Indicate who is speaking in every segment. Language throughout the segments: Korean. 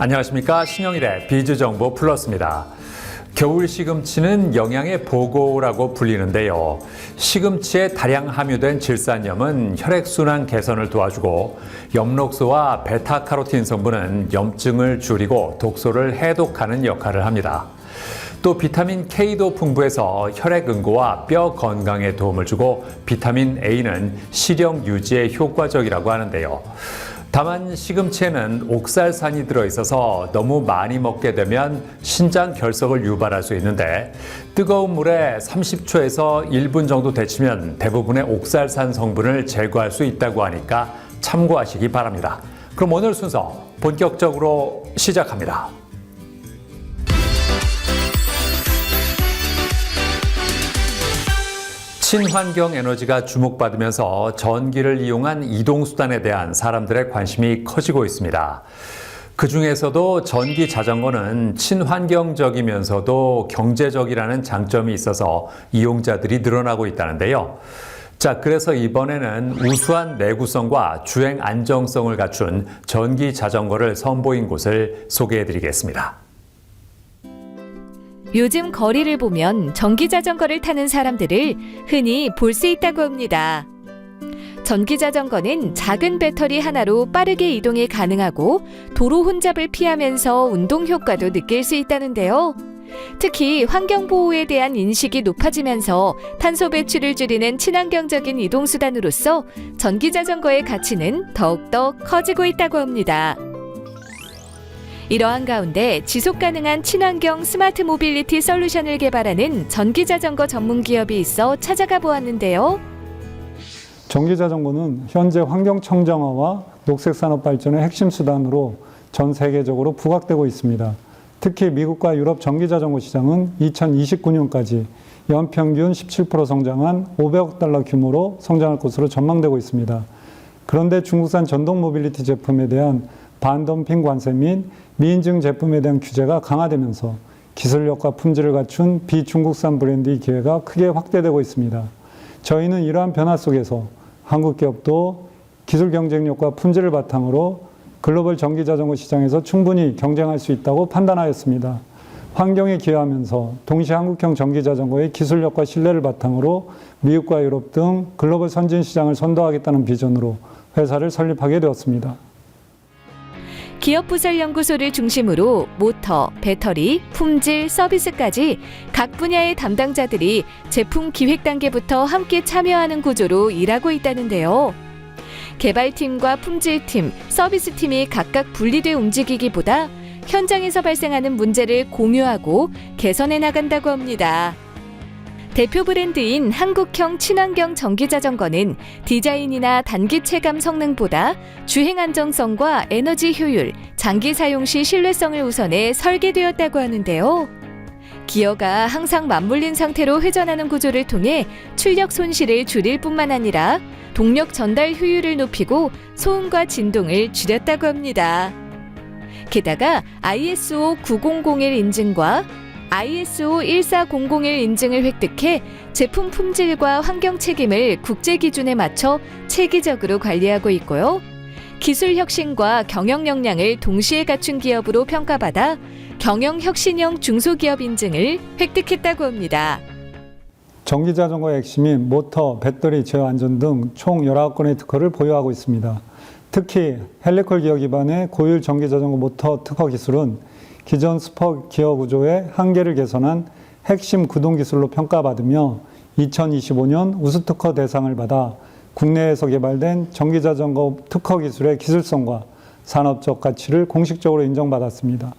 Speaker 1: 안녕하십니까. 신영일의 비주정보 플러스입니다. 겨울 시금치는 영양의 보고라고 불리는데요. 시금치에 다량 함유된 질산염은 혈액순환 개선을 도와주고 엽록소와 베타카로틴 성분은 염증을 줄이고 독소를 해독하는 역할을 합니다. 또 비타민 K도 풍부해서 혈액 응고와 뼈 건강에 도움을 주고 비타민 A는 시력 유지에 효과적이라고 하는데요. 다만 시금치에는 옥살산이 들어있어서 너무 많이 먹게 되면 신장 결석을 유발할 수 있는데 뜨거운 물에 30초에서 1분 정도 데치면 대부분의 옥살산 성분을 제거할 수 있다고 하니까 참고하시기 바랍니다. 그럼 오늘 순서 본격적으로 시작합니다. 친환경 에너지가 주목받으면서 전기를 이용한 이동수단에 대한 사람들의 관심이 커지고 있습니다. 그 중에서도 전기 자전거는 친환경적이면서도 경제적이라는 장점이 있어서 이용자들이 늘어나고 있다는데요. 자, 그래서 이번에는 우수한 내구성과 주행 안정성을 갖춘 전기 자전거를 선보인 곳을 소개해드리겠습니다.
Speaker 2: 요즘 거리를 보면 전기자전거를 타는 사람들을 흔히 볼 수 있다고 합니다. 전기자전거는 작은 배터리 하나로 빠르게 이동이 가능하고 도로 혼잡을 피하면서 운동 효과도 느낄 수 있다는데요. 특히 환경보호에 대한 인식이 높아지면서 탄소 배출을 줄이는 친환경적인 이동수단으로서 전기자전거의 가치는 더욱더 커지고 있다고 합니다. 이러한 가운데 지속가능한 친환경 스마트 모빌리티 솔루션을 개발하는 전기자전거 전문기업이 있어 찾아가 보았는데요.
Speaker 3: 전기자전거는 현재 환경청정화와 녹색산업 발전의 핵심 수단으로 전 세계적으로 부각되고 있습니다. 특히 미국과 유럽 전기자전거 시장은 2029년까지 연평균 17% 성장한 500억 달러 규모로 성장할 것으로 전망되고 있습니다. 그런데 중국산 전동 모빌리티 제품에 대한 반덤핑 관세 및 미인증 제품에 대한 규제가 강화되면서 기술력과 품질을 갖춘 비중국산 브랜드의 기회가 크게 확대되고 있습니다. 저희는 이러한 변화 속에서 한국 기업도 기술 경쟁력과 품질을 바탕으로 글로벌 전기자전거 시장에서 충분히 경쟁할 수 있다고 판단하였습니다. 환경에 기여하면서 동시에 한국형 전기자전거의 기술력과 신뢰를 바탕으로 미국과 유럽 등 글로벌 선진 시장을 선도하겠다는 비전으로 회사를 설립하게 되었습니다.
Speaker 2: 기업부설연구소를 중심으로 모터, 배터리, 품질, 서비스까지 각 분야의 담당자들이 제품 기획 단계부터 함께 참여하는 구조로 일하고 있다는데요. 개발팀과 품질팀, 서비스팀이 각각 분리돼 움직이기보다 현장에서 발생하는 문제를 공유하고 개선해 나간다고 합니다. 대표 브랜드인 한국형 친환경 전기자전거는 디자인이나 단기 체감 성능보다 주행 안정성과 에너지 효율, 장기 사용 시 신뢰성을 우선해 설계되었다고 하는데요. 기어가 항상 맞물린 상태로 회전하는 구조를 통해 출력 손실을 줄일 뿐만 아니라 동력 전달 효율을 높이고 소음과 진동을 줄였다고 합니다. 게다가 ISO 9001 인증과 ISO 14001 인증을 획득해 제품 품질과 환경 책임을 국제 기준에 맞춰 체계적으로 관리하고 있고요. 기술 혁신과 경영 역량을 동시에 갖춘 기업으로 평가받아 경영 혁신형 중소기업 인증을 획득했다고 합니다.
Speaker 3: 전기자전거의 핵심인 모터, 배터리, 제어 안전 등 총 19건의 특허를 보유하고 있습니다. 특히 헬리콜 기어 기반의 고효율 전기자전거 모터 특허 기술은 기존 스퍼 기어 구조의 한계를 개선한 핵심 구동 기술로 평가받으며 2025년 우수특허 대상을 받아 국내에서 개발된 전기자전거 특허 기술의 기술성과 산업적 가치를 공식적으로 인정받았습니다.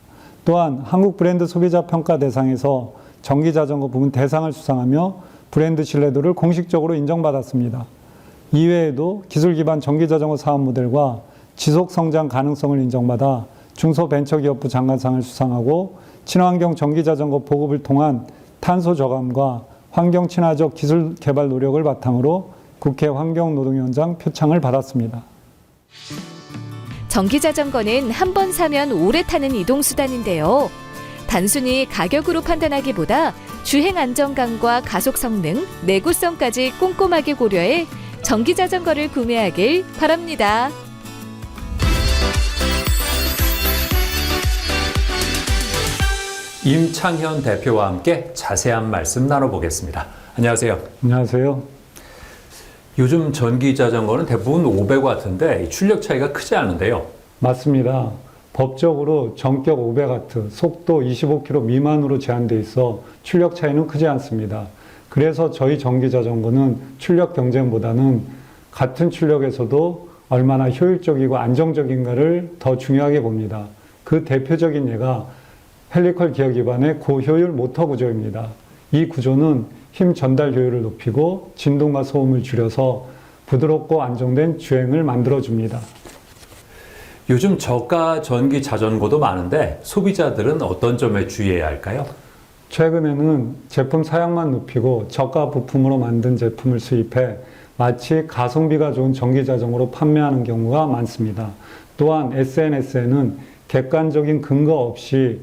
Speaker 3: 또한 한국 브랜드 소비자 평가 대상에서 전기자전거 부문 대상을 수상하며 브랜드 신뢰도를 공식적으로 인정받았습니다. 이외에도 기술 기반 전기자전거 사업 모델과 지속 성장 가능성을 인정받아 중소벤처기업부 장관상을 수상하고 친환경 전기자전거 보급을 통한 탄소 저감과 환경 친화적 기술 개발 노력을 바탕으로 국회 환경노동위원장 표창을 받았습니다.
Speaker 2: 전기자전거는 한 번 사면 오래 타는 이동수단인데요. 단순히 가격으로 판단하기보다 주행 안정감과 가속 성능, 내구성까지 꼼꼼하게 고려해 전기자전거를 구매하길 바랍니다.
Speaker 1: 임창현 대표와 함께 자세한 말씀 나눠보겠습니다. 안녕하세요.
Speaker 3: 안녕하세요.
Speaker 1: 요즘 전기 자전거는 대부분 500W인데 출력 차이가 크지 않은데요.
Speaker 3: 맞습니다. 법적으로 전격 500W, 속도 25km 미만으로 제한돼 있어 출력 차이는 크지 않습니다. 그래서 저희 전기 자전거는 출력 경쟁보다는 같은 출력에서도 얼마나 효율적이고 안정적인가를 더 중요하게 봅니다. 그 대표적인 예가 헬리컬 기어 기반의 고효율 모터 구조입니다. 이 구조는 힘 전달 효율을 높이고 진동과 소음을 줄여서 부드럽고 안정된 주행을 만들어줍니다.
Speaker 1: 요즘 저가 전기 자전거도 많은데 소비자들은 어떤 점에 주의해야 할까요?
Speaker 3: 최근에는 제품 사양만 높이고 저가 부품으로 만든 제품을 수입해 마치 가성비가 좋은 전기 자전거로 판매하는 경우가 많습니다. 또한 SNS에는 객관적인 근거 없이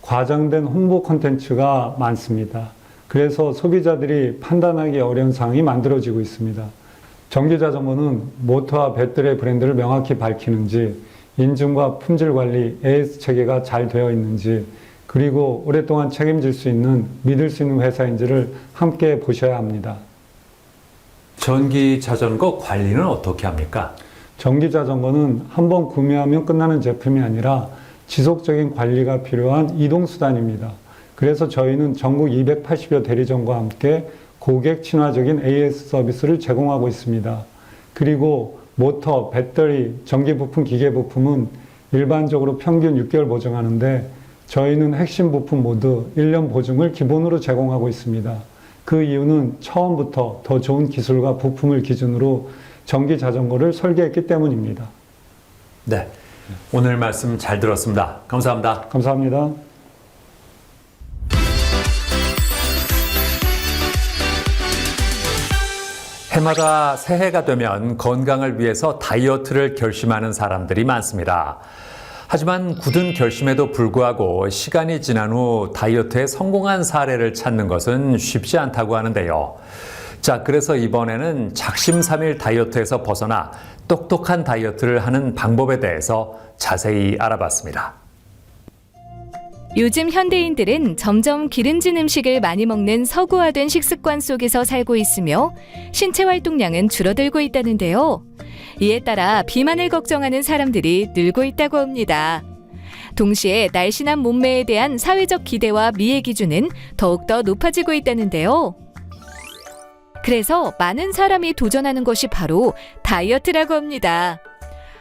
Speaker 3: 과장된 홍보 콘텐츠가 많습니다. 그래서 소비자들이 판단하기 어려운 상황이 만들어지고 있습니다. 전기 자전거는 모터와 배터리의 브랜드를 명확히 밝히는지, 인증과 품질 관리, AS 체계가 잘 되어 있는지, 그리고 오랫동안 책임질 수 있는, 믿을 수 있는 회사인지를 함께 보셔야 합니다.
Speaker 1: 전기 자전거 관리는 어떻게 합니까?
Speaker 3: 전기 자전거는 한번 구매하면 끝나는 제품이 아니라 지속적인 관리가 필요한 이동수단입니다. 그래서 저희는 전국 280여 대리점과 함께 고객 친화적인 AS 서비스를 제공하고 있습니다. 그리고 모터, 배터리, 전기 부품, 기계 부품은 일반적으로 평균 6개월 보증하는데 저희는 핵심 부품 모두 1년 보증을 기본으로 제공하고 있습니다. 그 이유는 처음부터 더 좋은 기술과 부품을 기준으로 전기 자전거를 설계했기 때문입니다.
Speaker 1: 네, 오늘 말씀 잘 들었습니다. 감사합니다.
Speaker 3: 감사합니다.
Speaker 1: 해마다 새해가 되면 건강을 위해서 다이어트를 결심하는 사람들이 많습니다. 하지만 굳은 결심에도 불구하고 시간이 지난 후 다이어트에 성공한 사례를 찾는 것은 쉽지 않다고 하는데요. 자, 그래서 이번에는 작심삼일 다이어트에서 벗어나 똑똑한 다이어트를 하는 방법에 대해서 자세히 알아봤습니다.
Speaker 2: 요즘 현대인들은 점점 기름진 음식을 많이 먹는 서구화된 식습관 속에서 살고 있으며 신체 활동량은 줄어들고 있다는데요. 이에 따라 비만을 걱정하는 사람들이 늘고 있다고 합니다. 동시에 날씬한 몸매에 대한 사회적 기대와 미의 기준은 더욱더 높아지고 있다는데요. 그래서 많은 사람이 도전하는 것이 바로 다이어트라고 합니다.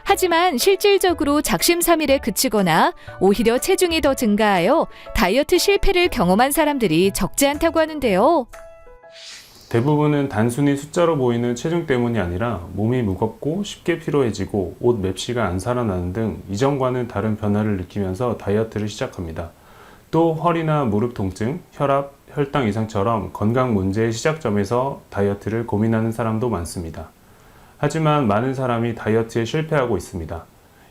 Speaker 2: 하지만 실질적으로 작심삼일에 그치거나 오히려 체중이 더 증가하여 다이어트 실패를 경험한 사람들이 적지 않다고 하는데요.
Speaker 4: 대부분은 단순히 숫자로 보이는 체중 때문이 아니라 몸이 무겁고 쉽게 피로해지고 옷 맵시가 안 살아나는 등 이전과는 다른 변화를 느끼면서 다이어트를 시작합니다. 또 허리나 무릎 통증, 혈압, 혈당 이상처럼 건강 문제의 시작점에서 다이어트를 고민하는 사람도 많습니다. 하지만 많은 사람이 다이어트에 실패하고 있습니다.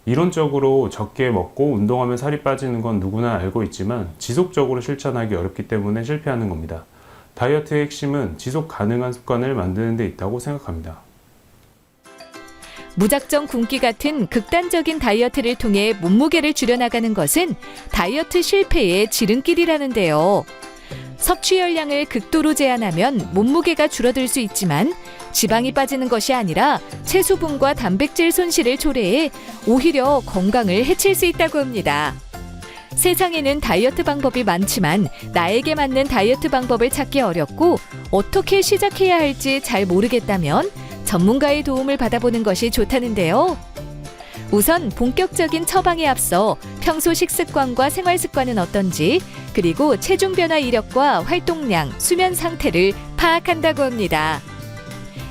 Speaker 4: 이론적으로 적게 먹고 운동하면 살이 빠지는 건 누구나 알고 있지만 지속적으로 실천하기 어렵기 때문에 실패하는 겁니다. 다이어트의 핵심은 지속 가능한 습관을 만드는 데 있다고 생각합니다.
Speaker 2: 무작정 굶기 같은 극단적인 다이어트를 통해 몸무게를 줄여나가는 것은 다이어트 실패의 지름길이라는데요. 섭취 열량을 극도로 제한하면 몸무게가 줄어들 수 있지만 지방이 빠지는 것이 아니라 체수분과 단백질 손실을 초래해 오히려 건강을 해칠 수 있다고 합니다. 세상에는 다이어트 방법이 많지만 나에게 맞는 다이어트 방법을 찾기 어렵고 어떻게 시작해야 할지 잘 모르겠다면 전문가의 도움을 받아보는 것이 좋다는데요. 우선 본격적인 처방에 앞서 평소 식습관과 생활 습관은 어떤지, 그리고 체중 변화 이력과 활동량, 수면 상태를 파악한다고 합니다.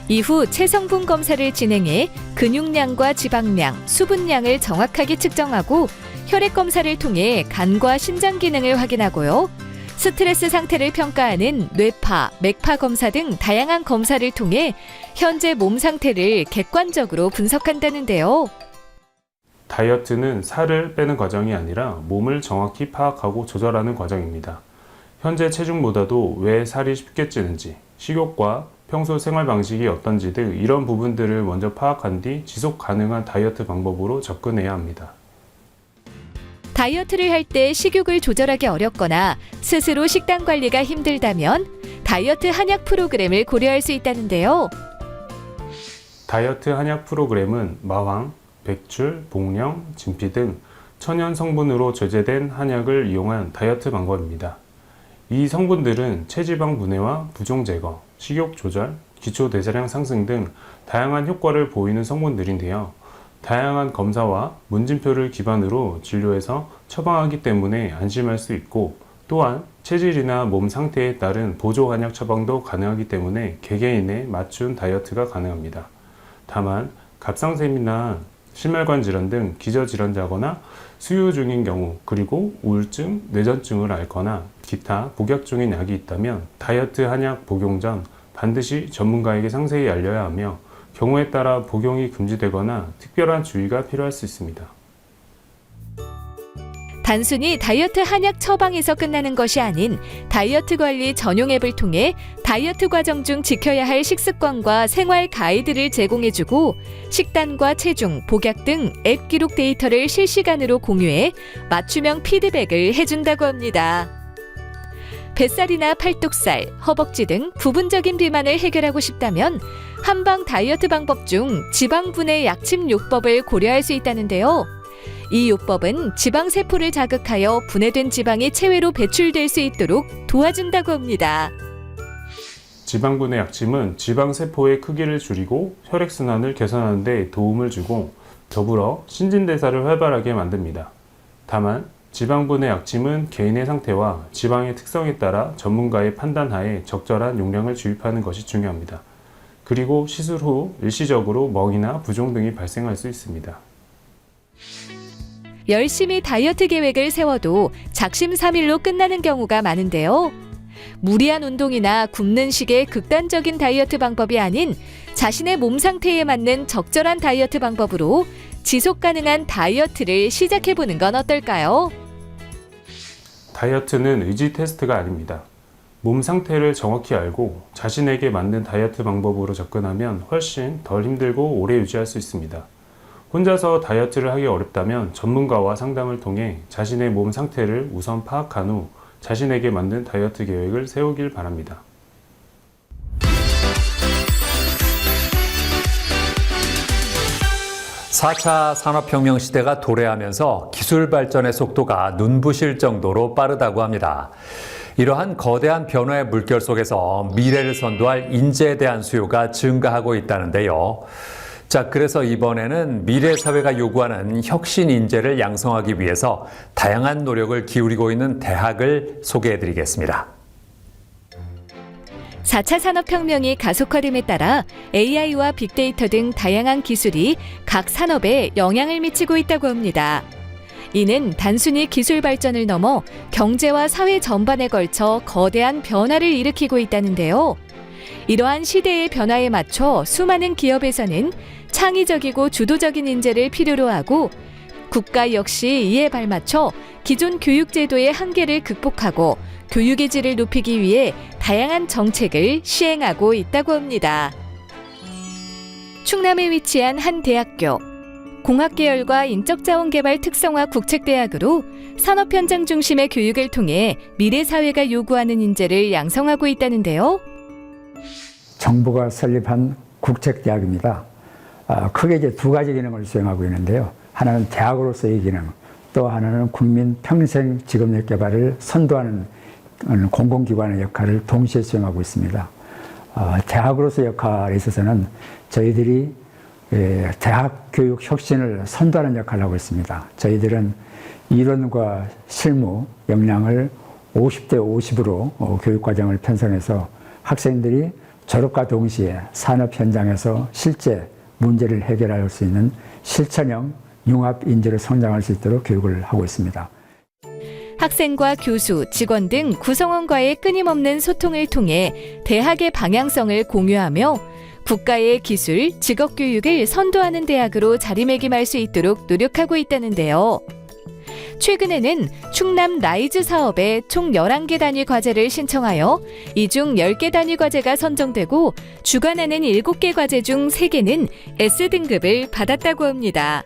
Speaker 2: 이후 체성분 검사를 진행해 근육량과 지방량, 수분량을 정확하게 측정하고 혈액 검사를 통해 간과 신장 기능을 확인하고요. 스트레스 상태를 평가하는 뇌파, 맥파 검사 등 다양한 검사를 통해 현재 몸 상태를 객관적으로 분석한다는데요.
Speaker 4: 다이어트는 살을 빼는 과정이 아니라 몸을 정확히 파악하고 조절하는 과정입니다. 현재 체중보다도 왜 살이 쉽게 찌는지, 식욕과 평소 생활 방식이 어떤지 등 이런 부분들을 먼저 파악한 뒤 지속 가능한 다이어트 방법으로 접근해야 합니다.
Speaker 2: 다이어트를 할 때 식욕을 조절하기 어렵거나 스스로 식단 관리가 힘들다면 다이어트 한약 프로그램을 고려할 수 있다는데요.
Speaker 4: 다이어트 한약 프로그램은 마황, 백출, 복령, 진피 등 천연 성분으로 제제된 한약을 이용한 다이어트 방법입니다. 이 성분들은 체지방 분해와 부종 제거, 식욕 조절, 기초 대사량 상승 등 다양한 효과를 보이는 성분들인데요. 다양한 검사와 문진표를 기반으로 진료해서 처방하기 때문에 안심할 수 있고, 또한 체질이나 몸 상태에 따른 보조 한약 처방도 가능하기 때문에 개개인에 맞춘 다이어트가 가능합니다. 다만 갑상샘이나 심혈관 질환 등 기저질환자거나 수유 중인 경우, 그리고 우울증, 뇌전증을 앓거나 기타 복약 중인 약이 있다면 다이어트 한약 복용 전 반드시 전문가에게 상세히 알려야 하며, 경우에 따라 복용이 금지되거나 특별한 주의가 필요할 수 있습니다.
Speaker 2: 단순히 다이어트 한약 처방에서 끝나는 것이 아닌 다이어트 관리 전용 앱을 통해 다이어트 과정 중 지켜야 할 식습관과 생활 가이드를 제공해주고, 식단과 체중, 복약 등 앱 기록 데이터를 실시간으로 공유해 맞춤형 피드백을 해준다고 합니다. 뱃살이나 팔뚝살, 허벅지 등 부분적인 비만을 해결하고 싶다면 한방 다이어트 방법 중 지방분해 약침 요법을 고려할 수 있다는데요. 이 요법은 지방세포를 자극하여 분해된 지방이 체외로 배출될 수 있도록 도와준다고 합니다.
Speaker 4: 지방분해 약침은 지방세포의 크기를 줄이고 혈액순환을 개선하는 데 도움을 주고, 더불어 신진대사를 활발하게 만듭니다. 다만 지방분해 약침은 개인의 상태와 지방의 특성에 따라 전문가의 판단하에 적절한 용량을 주입하는 것이 중요합니다. 그리고 시술 후 일시적으로 멍이나 부종 등이 발생할 수 있습니다.
Speaker 2: 열심히 다이어트 계획을 세워도 작심삼일로 끝나는 경우가 많은데요. 무리한 운동이나 굶는 식의 극단적인 다이어트 방법이 아닌 자신의 몸 상태에 맞는 적절한 다이어트 방법으로 지속 가능한 다이어트를 시작해보는 건 어떨까요?
Speaker 4: 다이어트는 의지 테스트가 아닙니다. 몸 상태를 정확히 알고 자신에게 맞는 다이어트 방법으로 접근하면 훨씬 덜 힘들고 오래 유지할 수 있습니다. 혼자서 다이어트를 하기 어렵다면 전문가와 상담을 통해 자신의 몸 상태를 우선 파악한 후 자신에게 맞는 다이어트 계획을 세우길 바랍니다.
Speaker 1: (4차) 산업혁명 시대가 도래하면서 기술 발전의 속도가 눈부실 정도로 빠르다고 합니다. 이러한 거대한 변화의 물결 속에서 미래를 선도할 인재에 대한 수요가 증가하고 있다는데요. 자, 그래서 이번에는 미래 사회가 요구하는 혁신 인재를 양성하기 위해서 다양한 노력을 기울이고 있는 대학을 소개해드리겠습니다.
Speaker 2: 4차 산업혁명이 가속화됨에 따라 AI와 빅데이터 등 다양한 기술이 각 산업에 영향을 미치고 있다고 합니다. 이는 단순히 기술 발전을 넘어 경제와 사회 전반에 걸쳐 거대한 변화를 일으키고 있다는데요. 이러한 시대의 변화에 맞춰 수많은 기업에서는 창의적이고 주도적인 인재를 필요로 하고, 국가 역시 이에 발맞춰 기존 교육제도의 한계를 극복하고 교육의 질을 높이기 위해 다양한 정책을 시행하고 있다고 합니다. 충남에 위치한 한 대학교. 공학계열과 인적자원개발 특성화 국책대학으로 산업 현장 중심의 교육을 통해 미래 사회가 요구하는 인재를 양성하고 있다는데요.
Speaker 5: 정부가 설립한 국책대학입니다. 크게 이제 두 가지 기능을 수행하고 있는데요. 하나는 대학으로서의 기능, 또 하나는 국민 평생 직업력 개발을 선도하는 공공기관의 역할을 동시에 수행하고 있습니다. 대학으로서 역할에 있어서는 저희들이 대학 교육 혁신을 선도하는 역할을 하고 있습니다. 저희들은 이론과 실무 역량을 50대 50으로 교육과정을 편성해서 학생들이 졸업과 동시에 산업 현장에서 실제 문제를 해결할 수 있는 실천형 융합 인재로 성장할 수 있도록 교육을 하고 있습니다.
Speaker 2: 학생과 교수, 직원 등 구성원과의 끊임없는 소통을 통해 대학의 방향성을 공유하며 국가의 기술, 직업교육을 선도하는 대학으로 자리매김할 수 있도록 노력하고 있다는데요. 최근에는 충남 라이즈 사업에 총 11개 단위 과제를 신청하여 이 중 10개 단위 과제가 선정되고 주관하는 7개 과제 중 3개는 S등급을 받았다고 합니다.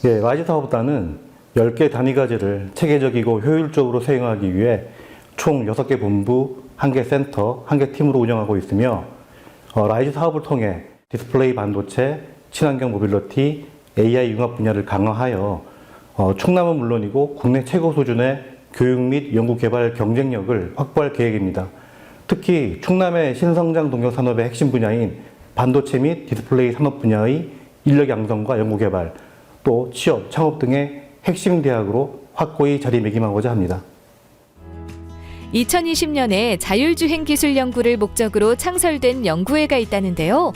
Speaker 6: 라이즈 사업단은 10개 단위과제를 체계적이고 효율적으로 수행하기 위해 총 6개 본부, 1개 센터, 1개 팀으로 운영하고 있으며 라이즈 사업을 통해 디스플레이 반도체, 친환경 모빌리티, AI 융합 분야를 강화하여 충남은 물론이고 국내 최고 수준의 교육 및 연구개발 경쟁력을 확보할 계획입니다. 특히 충남의 신성장 동력 산업의 핵심 분야인 반도체 및 디스플레이 산업 분야의 인력 양성과 연구개발, 또 취업, 창업 등의 핵심 대학으로 확고히 자리매김하고자 합니다.
Speaker 2: 2020년에 자율주행 기술 연구를 목적으로 창설된 연구회가 있다는데요.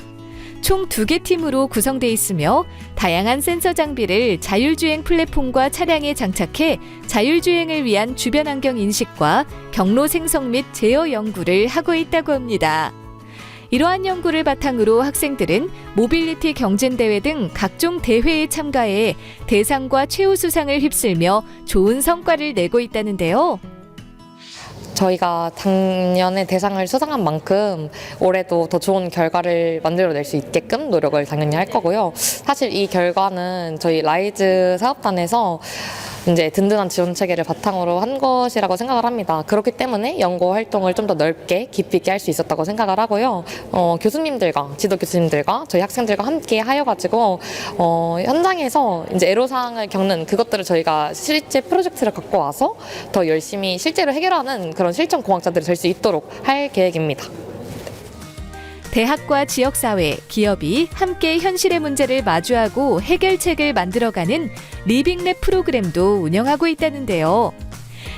Speaker 2: 총 2개 팀으로 구성돼 있으며 다양한 센서 장비를 자율주행 플랫폼과 차량에 장착해 자율주행을 위한 주변 환경 인식과 경로 생성 및 제어 연구를 하고 있다고 합니다. 이러한 연구를 바탕으로 학생들은 모빌리티 경진대회 등 각종 대회에 참가해 대상과 최우수상을 휩쓸며 좋은 성과를 내고 있다는데요.
Speaker 7: 저희가 작년에 대상을 수상한 만큼 올해도 더 좋은 결과를 만들어낼 수 있게끔 노력을 당연히 할 거고요. 사실 이 결과는 저희 라이즈 사업단에서 이제 든든한 지원 체계를 바탕으로 한 것이라고 생각을 합니다. 그렇기 때문에 연구 활동을 좀 더 넓게 깊이 있게 할 수 있었다고 생각을 하고요. 교수님들과 지도 교수님들과 저희 학생들과 함께 하여가지고 현장에서 이제 애로사항을 겪는 그것들을 저희가 실제 프로젝트를 갖고 와서 더 열심히 실제로 해결하는 그런 실전 공학자들이 될 수 있도록 할 계획입니다.
Speaker 2: 대학과 지역사회, 기업이 함께 현실의 문제를 마주하고 해결책을 만들어가는 리빙랩 프로그램도 운영하고 있다는데요.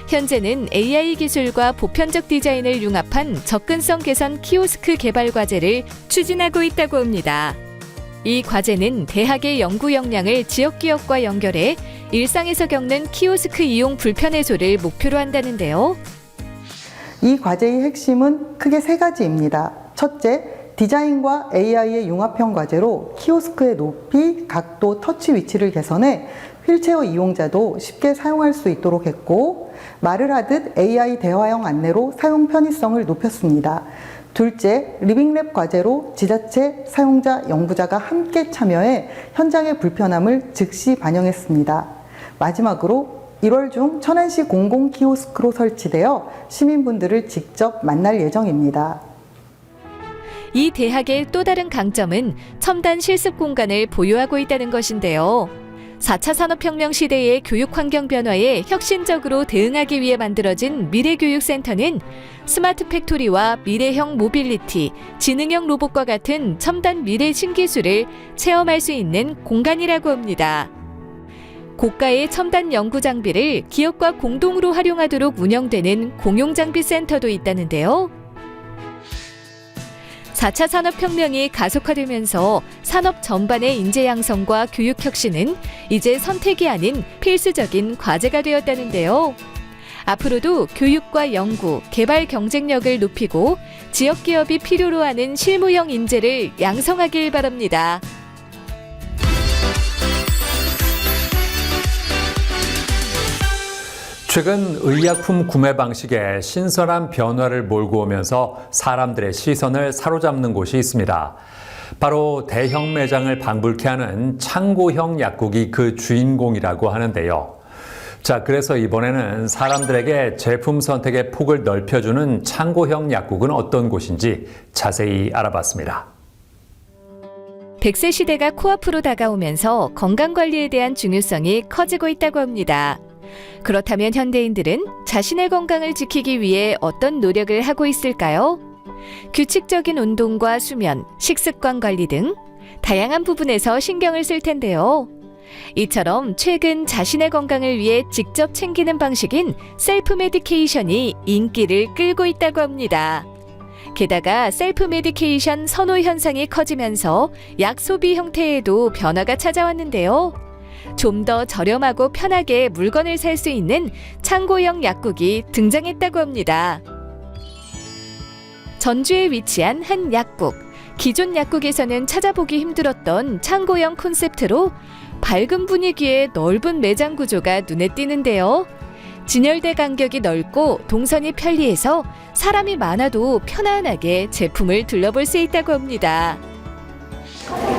Speaker 2: 현재는 AI 기술과 보편적 디자인을 융합한 접근성 개선 키오스크 개발 과제를 추진하고 있다고 합니다. 이 과제는 대학의 연구 역량을 지역기업과 연결해 일상에서 겪는 키오스크 이용 불편 해소를 목표로 한다는데요.
Speaker 8: 이 과제의 핵심은 크게 3가지입니다. 첫째, 디자인과 AI의 융합형 과제로 키오스크의 높이, 각도, 터치 위치를 개선해 휠체어 이용자도 쉽게 사용할 수 있도록 했고, 말을 하듯 AI 대화형 안내로 사용 편의성을 높였습니다. 둘째, 리빙랩 과제로 지자체, 사용자, 연구자가 함께 참여해 현장의 불편함을 즉시 반영했습니다. 마지막으로 1월 중 천안시 공공 키오스크로 설치되어 시민분들을 직접 만날 예정입니다.
Speaker 2: 이 대학의 또 다른 강점은 첨단 실습 공간을 보유하고 있다는 것인데요. 4차 산업혁명 시대의 교육 환경 변화에 혁신적으로 대응하기 위해 만들어진 미래교육센터는 스마트 팩토리와 미래형 모빌리티, 지능형 로봇과 같은 첨단 미래 신기술을 체험할 수 있는 공간이라고 합니다. 고가의 첨단 연구 장비를 기업과 공동으로 활용하도록 운영되는 공용장비 센터도 있다는데요. 4차 산업혁명이 가속화되면서 산업 전반의 인재 양성과 교육 혁신은 이제 선택이 아닌 필수적인 과제가 되었다는데요. 앞으로도 교육과 연구, 개발 경쟁력을 높이고 지역 기업이 필요로 하는 실무형 인재를 양성하길 바랍니다.
Speaker 1: 최근 의약품 구매 방식에 신선한 변화를 몰고 오면서 사람들의 시선을 사로잡는 곳이 있습니다. 바로 대형 매장을 방불케 하는 창고형 약국이 그 주인공이라고 하는데요. 자, 그래서 이번에는 사람들에게 제품 선택의 폭을 넓혀주는 창고형 약국은 어떤 곳인지 자세히 알아봤습니다.
Speaker 2: 100세 시대가 코앞으로 다가오면서 건강관리에 대한 중요성이 커지고 있다고 합니다. 그렇다면 현대인들은 자신의 건강을 지키기 위해 어떤 노력을 하고 있을까요? 규칙적인 운동과 수면, 식습관 관리 등 다양한 부분에서 신경을 쓸 텐데요. 이처럼 최근 자신의 건강을 위해 직접 챙기는 방식인 셀프 메디케이션이 인기를 끌고 있다고 합니다. 게다가 셀프 메디케이션 선호 현상이 커지면서 약 소비 형태에도 변화가 찾아왔는데요. 좀 더 저렴하고 편하게 물건을 살 수 있는 창고형 약국이 등장했다고 합니다. 전주에 위치한 한 약국. 기존 약국에서는 찾아보기 힘들었던 창고형 콘셉트로 밝은 분위기의 넓은 매장 구조가 눈에 띄는데요. 진열대 간격이 넓고 동선이 편리해서 사람이 많아도 편안하게 제품을 둘러볼 수 있다고 합니다.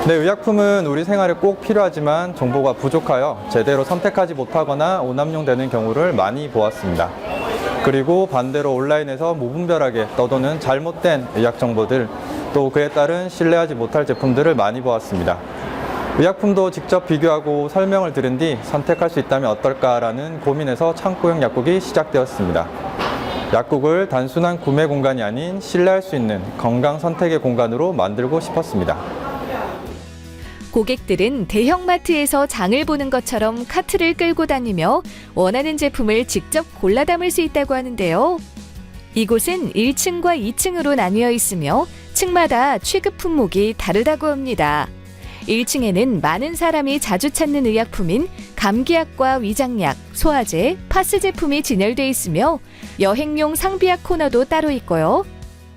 Speaker 9: 네, 의약품은 우리 생활에 꼭 필요하지만 정보가 부족하여 제대로 선택하지 못하거나 오남용되는 경우를 많이 보았습니다. 그리고 반대로 온라인에서 무분별하게 떠도는 잘못된 의학 정보들, 또 그에 따른 신뢰하지 못할 제품들을 많이 보았습니다. 의약품도 직접 비교하고 설명을 들은 뒤 선택할 수 있다면 어떨까라는 고민에서 창구형 약국이 시작되었습니다. 약국을 단순한 구매 공간이 아닌 신뢰할 수 있는 건강 선택의 공간으로 만들고 싶었습니다.
Speaker 2: 고객들은 대형마트에서 장을 보는 것처럼 카트를 끌고 다니며 원하는 제품을 직접 골라 담을 수 있다고 하는데요. 이곳은 1층과 2층으로 나뉘어 있으며 층마다 취급 품목이 다르다고 합니다. 1층에는 많은 사람이 자주 찾는 의약품인 감기약과 위장약, 소화제, 파스 제품이 진열돼 있으며 여행용 상비약 코너도 따로 있고요.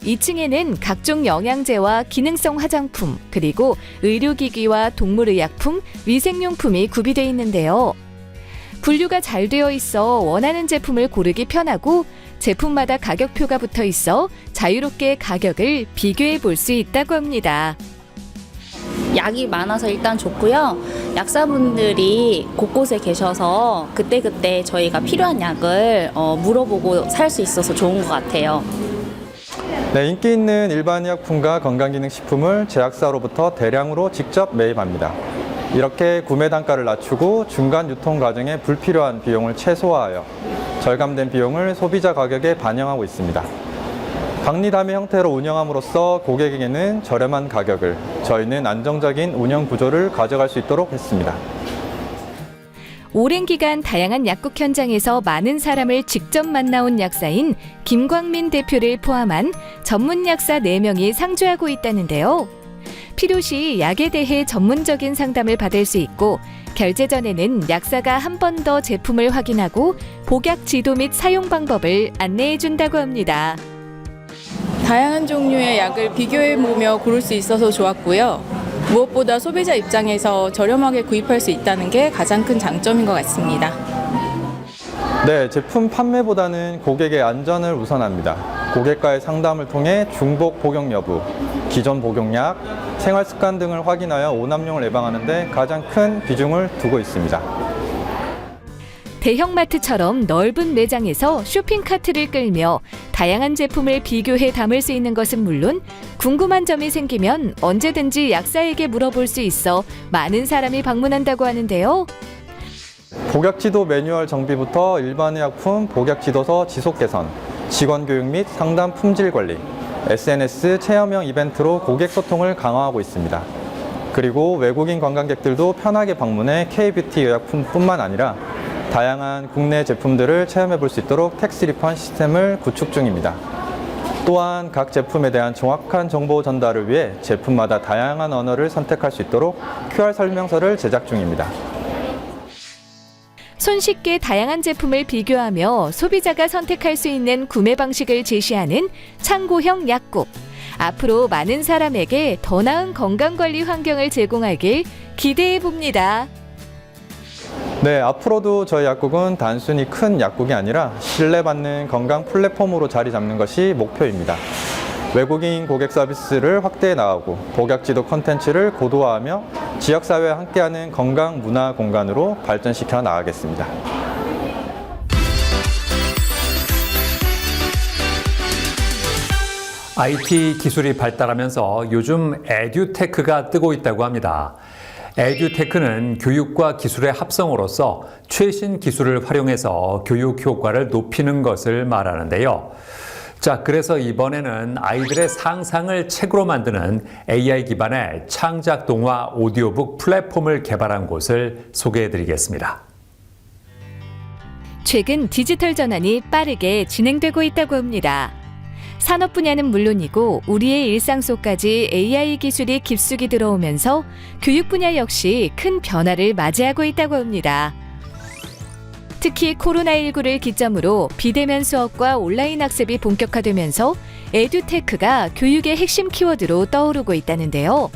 Speaker 2: 2층에는 각종 영양제와 기능성 화장품, 그리고 의료기기와 동물의약품, 위생용품이 구비되어 있는데요. 분류가 잘 되어 있어 원하는 제품을 고르기 편하고 제품마다 가격표가 붙어 있어 자유롭게 가격을 비교해 볼 수 있다고 합니다.
Speaker 10: 약이 많아서 일단 좋고요. 약사분들이 곳곳에 계셔서 그때그때 저희가 필요한 약을 물어보고 살 수 있어서 좋은 것 같아요.
Speaker 9: 네, 인기 있는 일반 의약품과 건강기능식품을 제약사로부터 대량으로 직접 매입합니다. 이렇게 구매 단가를 낮추고 중간 유통 과정에 불필요한 비용을 최소화하여 절감된 비용을 소비자 가격에 반영하고 있습니다. 박리담의 형태로 운영함으로써 고객에게는 저렴한 가격을, 저희는 안정적인 운영 구조를 가져갈 수 있도록 했습니다.
Speaker 2: 오랜 기간 다양한 약국 현장에서 많은 사람을 직접 만나온 약사인 김광민 대표를 포함한 전문 약사 4명이 상주하고 있다는데요. 필요시 약에 대해 전문적인 상담을 받을 수 있고 결제 전에는 약사가 한 번 더 제품을 확인하고 복약 지도 및 사용 방법을 안내해 준다고 합니다.
Speaker 11: 다양한 종류의 약을 비교해보며 고를 수 있어서 좋았고요. 무엇보다 소비자 입장에서 저렴하게 구입할 수 있다는 게 가장 큰 장점인 것 같습니다.
Speaker 9: 네, 제품 판매보다는 고객의 안전을 우선합니다. 고객과의 상담을 통해 중복 복용 여부, 기존 복용약, 생활 습관 등을 확인하여 오남용을 예방하는 데 가장 큰 비중을 두고 있습니다.
Speaker 2: 대형마트처럼 넓은 매장에서 쇼핑카트를 끌며 다양한 제품을 비교해 담을 수 있는 것은 물론 궁금한 점이 생기면 언제든지 약사에게 물어볼 수 있어 많은 사람이 방문한다고 하는데요.
Speaker 9: 복약지도 매뉴얼 정비부터 일반 의약품 복약지도서 지속 개선, 직원 교육 및 상담 품질 관리, SNS 체험형 이벤트로 고객 소통을 강화하고 있습니다. 그리고 외국인 관광객들도 편하게 방문해 K-뷰티 의약품뿐만 아니라 다양한 국내 제품들을 체험해 볼 수 있도록 텍스 리펀 시스템을 구축 중입니다. 또한 각 제품에 대한 정확한 정보 전달을 위해 제품마다 다양한 언어를 선택할 수 있도록 QR 설명서를 제작 중입니다.
Speaker 2: 손쉽게 다양한 제품을 비교하며 소비자가 선택할 수 있는 구매 방식을 제시하는 창고형 약국. 앞으로 많은 사람에게 더 나은 건강관리 환경을 제공하길 기대해 봅니다.
Speaker 9: 네, 앞으로도 저희 약국은 단순히 큰 약국이 아니라 신뢰받는 건강 플랫폼으로 자리 잡는 것이 목표입니다. 외국인 고객 서비스를 확대해 나가고 복약지도 콘텐츠를 고도화하며 지역사회와 함께하는 건강 문화 공간으로 발전시켜 나가겠습니다.
Speaker 1: IT 기술이 발달하면서 요즘 에듀테크가 뜨고 있다고 합니다. 에듀테크는 교육과 기술의 합성으로서 최신 기술을 활용해서 교육 효과를 높이는 것을 말하는데요. 자, 그래서 이번에는 아이들의 상상을 책으로 만드는 AI 기반의 창작 동화 오디오북 플랫폼을 개발한 곳을 소개해드리겠습니다.
Speaker 2: 최근 디지털 전환이 빠르게 진행되고 있다고 합니다. 산업 분야는 물론이고 우리의 일상 속까지 AI 기술이 깊숙이 들어오면서 교육 분야 역시 큰 변화를 맞이하고 있다고 합니다. 특히 코로나19를 기점으로 비대면 수업과 온라인 학습이 본격화되면서 에듀테크가 교육의 핵심 키워드로 떠오르고 있다는데요.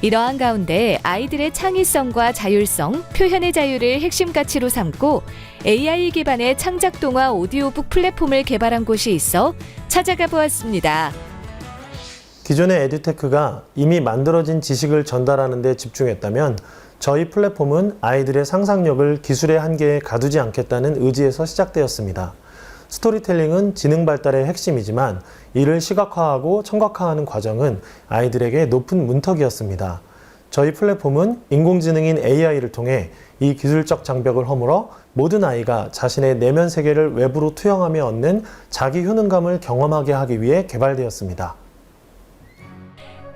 Speaker 2: 이러한 가운데 아이들의 창의성과 자율성, 표현의 자유를 핵심 가치로 삼고 AI 기반의 창작 동화 오디오북 플랫폼을 개발한 곳이 있어 찾아가 보았습니다.
Speaker 12: 기존의 에듀테크가 이미 만들어진 지식을 전달하는 데 집중했다면 저희 플랫폼은 아이들의 상상력을 기술의 한계에 가두지 않겠다는 의지에서 시작되었습니다. 스토리텔링은 지능 발달의 핵심이지만 이를 시각화하고 청각화하는 과정은 아이들에게 높은 문턱이었습니다. 저희 플랫폼은 인공지능인 AI를 통해 이 기술적 장벽을 허물어 모든 아이가 자신의 내면 세계를 외부로 투영하며 얻는 자기 효능감을 경험하게 하기 위해 개발되었습니다.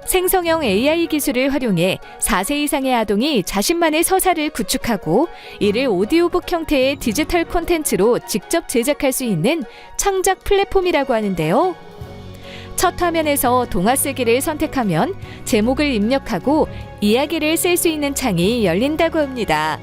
Speaker 2: 생성형 AI 기술을 활용해 4세 이상의 아동이 자신만의 서사를 구축하고 이를 오디오북 형태의 디지털 콘텐츠로 직접 제작할 수 있는 창작 플랫폼이라고 하는데요. 첫 화면에서 동화 쓰기를 선택하면 제목을 입력하고 이야기를 쓸 수 있는 창이 열린다고 합니다.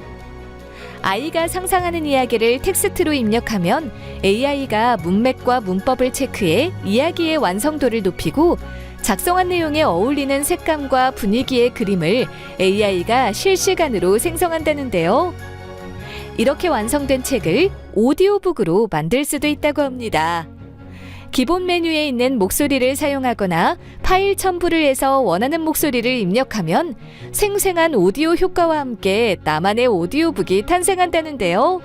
Speaker 2: 아이가 상상하는 이야기를 텍스트로 입력하면 AI가 문맥과 문법을 체크해 이야기의 완성도를 높이고 작성한 내용에 어울리는 색감과 분위기의 그림을 AI가 실시간으로 생성한다는데요. 이렇게 완성된 책을 오디오북으로 만들 수도 있다고 합니다. 기본 메뉴에 있는 목소리를 사용하거나 파일 첨부를 해서 원하는 목소리를 입력하면 생생한 오디오 효과와 함께 나만의 오디오북이 탄생한다는데요.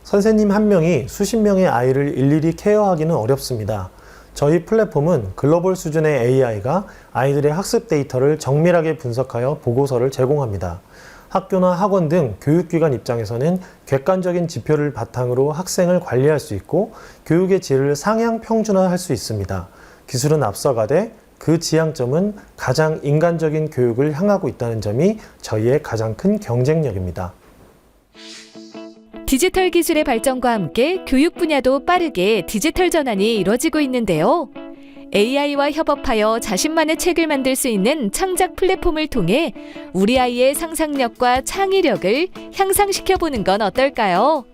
Speaker 12: 선생님 한 명이 수십 명의 아이를 일일이 케어하기는 어렵습니다. 저희 플랫폼은 글로벌 수준의 AI가 아이들의 학습 데이터를 정밀하게 분석하여 보고서를 제공합니다. 학교나 학원 등 교육기관 입장에서는 객관적인 지표를 바탕으로 학생을 관리할 수 있고 교육의 질을 상향 평준화할 수 있습니다. 기술은 앞서가되 그 지향점은 가장 인간적인 교육을 향하고 있다는 점이 저희의 가장 큰 경쟁력입니다.
Speaker 2: 디지털 기술의 발전과 함께 교육 분야도 빠르게 디지털 전환이 이뤄지고 있는데요. AI와 협업하여 자신만의 책을 만들 수 있는 창작 플랫폼을 통해 우리 아이의 상상력과 창의력을 향상시켜보는 건 어떨까요?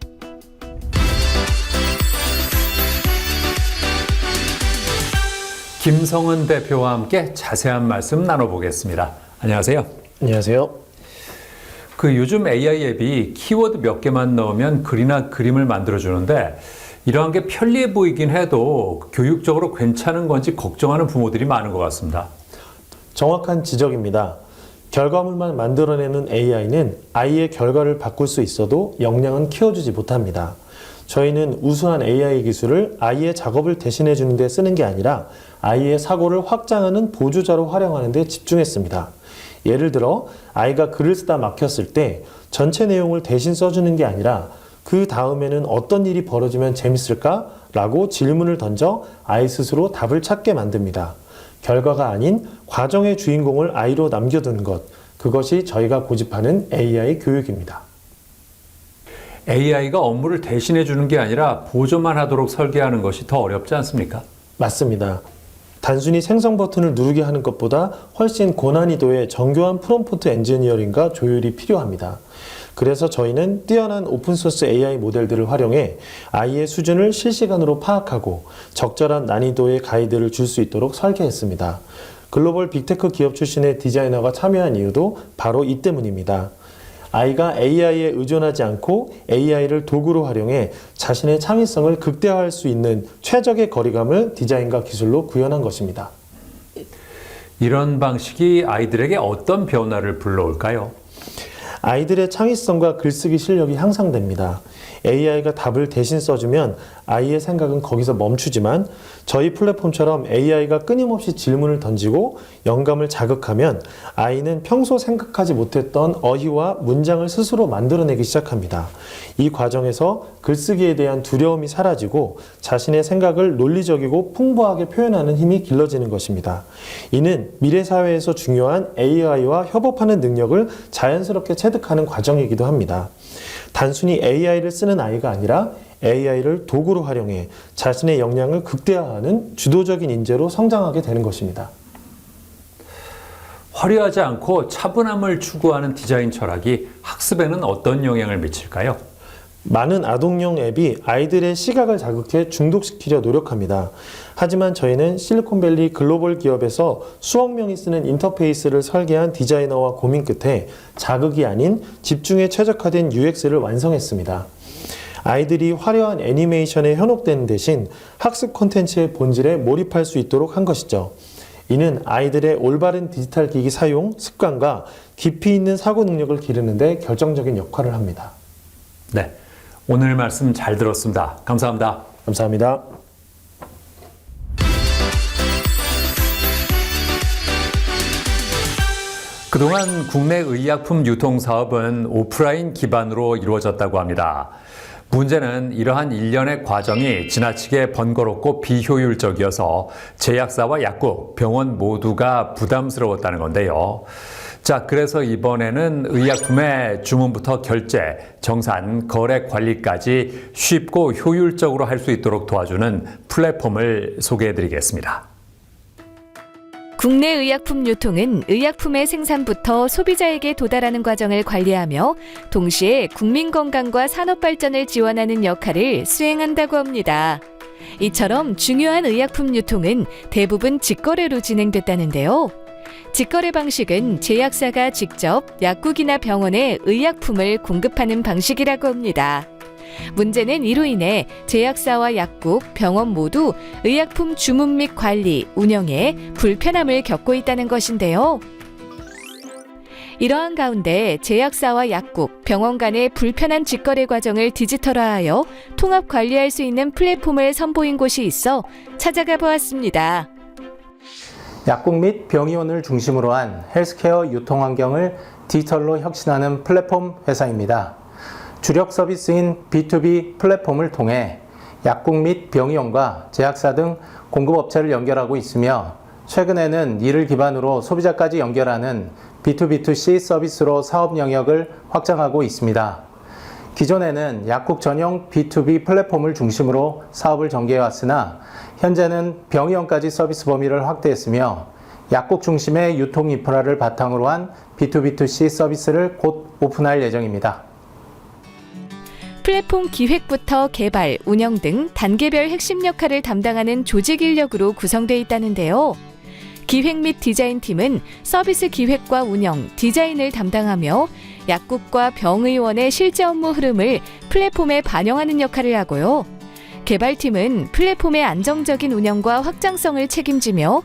Speaker 1: 김성은 대표와 함께 자세한 말씀 나눠보겠습니다. 안녕하세요.
Speaker 12: 안녕하세요.
Speaker 1: 요즘 AI 앱이 키워드 몇 개만 넣으면 글이나 그림을 만들어주는데 이러한 게 편리해 보이긴 해도 교육적으로 괜찮은 건지 걱정하는 부모들이 많은 것 같습니다.
Speaker 12: 정확한 지적입니다. 결과물만 만들어내는 AI는 아이의 결과를 바꿀 수 있어도 역량은 키워주지 못합니다. 저희는 우수한 AI 기술을 아이의 작업을 대신해 주는 데 쓰는 게 아니라 아이의 사고를 확장하는 보조자로 활용하는 데 집중했습니다. 예를 들어 아이가 글을 쓰다 막혔을 때 전체 내용을 대신 써주는 게 아니라 그 다음에는 어떤 일이 벌어지면 재밌을까? 라고 질문을 던져 아이 스스로 답을 찾게 만듭니다. 결과가 아닌 과정의 주인공을 아이로 남겨두는 것, 그것이 저희가 고집하는 AI 교육입니다.
Speaker 1: AI가 업무를 대신해 주는 게 아니라 보조만 하도록 설계하는 것이 더 어렵지 않습니까?
Speaker 12: 맞습니다. 단순히 생성 버튼을 누르게 하는 것보다 훨씬 고난이도의 정교한 프롬프트 엔지니어링과 조율이 필요합니다. 그래서 저희는 뛰어난 오픈소스 AI 모델들을 활용해 아이의 수준을 실시간으로 파악하고 적절한 난이도의 가이드를 줄 수 있도록 설계했습니다. 글로벌 빅테크 기업 출신의 디자이너가 참여한 이유도 바로 이 때문입니다. 아이가 AI에 의존하지 않고 AI를 도구로 활용해 자신의 창의성을 극대화할 수 있는 최적의 거리감을 디자인과 기술로 구현한 것입니다.
Speaker 1: 이런 방식이 아이들에게 어떤 변화를 불러올까요?
Speaker 12: 아이들의 창의성과 글쓰기 실력이 향상됩니다. AI가 답을 대신 써주면 아이의 생각은 거기서 멈추지만 저희 플랫폼처럼 AI가 끊임없이 질문을 던지고 영감을 자극하면 아이는 평소 생각하지 못했던 어휘와 문장을 스스로 만들어내기 시작합니다. 이 과정에서 글쓰기에 대한 두려움이 사라지고 자신의 생각을 논리적이고 풍부하게 표현하는 힘이 길러지는 것입니다. 이는 미래 사회에서 중요한 AI와 협업하는 능력을 자연스럽게 체득하는 과정이기도 합니다. 단순히 AI를 쓰는 아이가 아니라 AI를 도구로 활용해 자신의 역량을 극대화하는 주도적인 인재로 성장하게 되는 것입니다.
Speaker 1: 화려하지 않고 차분함을 추구하는 디자인 철학이 학습에는 어떤 영향을 미칠까요?
Speaker 12: 많은 아동용 앱이 아이들의 시각을 자극해 중독시키려 노력합니다. 하지만 저희는 실리콘밸리 글로벌 기업에서 수억 명이 쓰는 인터페이스를 설계한 디자이너와 고민 끝에 자극이 아닌 집중에 최적화된 UX를 완성했습니다. 아이들이 화려한 애니메이션에 현혹되는 대신 학습 콘텐츠의 본질에 몰입할 수 있도록 한 것이죠. 이는 아이들의 올바른 디지털 기기 사용 습관과 깊이 있는 사고 능력을 기르는 데 결정적인 역할을 합니다.
Speaker 1: 네, 오늘 말씀 잘 들었습니다. 감사합니다.
Speaker 12: 감사합니다.
Speaker 1: 그동안 국내 의약품 유통 사업은 오프라인 기반으로 이루어졌다고 합니다. 문제는 이러한 일련의 과정이 지나치게 번거롭고 비효율적이어서 제약사와 약국, 병원 모두가 부담스러웠다는 건데요. 자, 그래서 이번에는 의약품의 주문부터 결제, 정산, 거래 관리까지 쉽고 효율적으로 할 수 있도록 도와주는 플랫폼을 소개해드리겠습니다.
Speaker 2: 국내 의약품 유통은 의약품의 생산부터 소비자에게 도달하는 과정을 관리하며 동시에 국민 건강과 산업 발전을 지원하는 역할을 수행한다고 합니다. 이처럼 중요한 의약품 유통은 대부분 직거래로 진행됐다는데요. 직거래 방식은 제약사가 직접 약국이나 병원에 의약품을 공급하는 방식이라고 합니다. 문제는 이로 인해 제약사와 약국, 병원 모두 의약품 주문 및 관리, 운영에 불편함을 겪고 있다는 것인데요. 이러한 가운데 제약사와 약국, 병원 간의 불편한 직거래 과정을 디지털화하여 통합 관리할 수 있는 플랫폼을 선보인 곳이 있어 찾아가 보았습니다.
Speaker 13: 약국 및 병의원을 중심으로 한 헬스케어 유통 환경을 디지털로 혁신하는 플랫폼 회사입니다. 주력 서비스인 B2B 플랫폼을 통해 약국 및 병의원과 제약사 등 공급업체를 연결하고 있으며 최근에는 이를 기반으로 소비자까지 연결하는 B2B2C 서비스로 사업 영역을 확장하고 있습니다. 기존에는 약국 전용 B2B 플랫폼을 중심으로 사업을 전개해왔으나 현재는 병의원까지 서비스 범위를 확대했으며 약국 중심의 유통 인프라를 바탕으로 한 B2B2C 서비스를 곧 오픈할 예정입니다.
Speaker 2: 플랫폼 기획부터 개발, 운영 등 단계별 핵심 역할을 담당하는 조직 인력으로 구성되어 있다는데요. 기획 및 디자인팀은 서비스 기획과 운영, 디자인을 담당하며 약국과 병의원의 실제 업무 흐름을 플랫폼에 반영하는 역할을 하고요. 개발팀은 플랫폼의 안정적인 운영과 확장성을 책임지며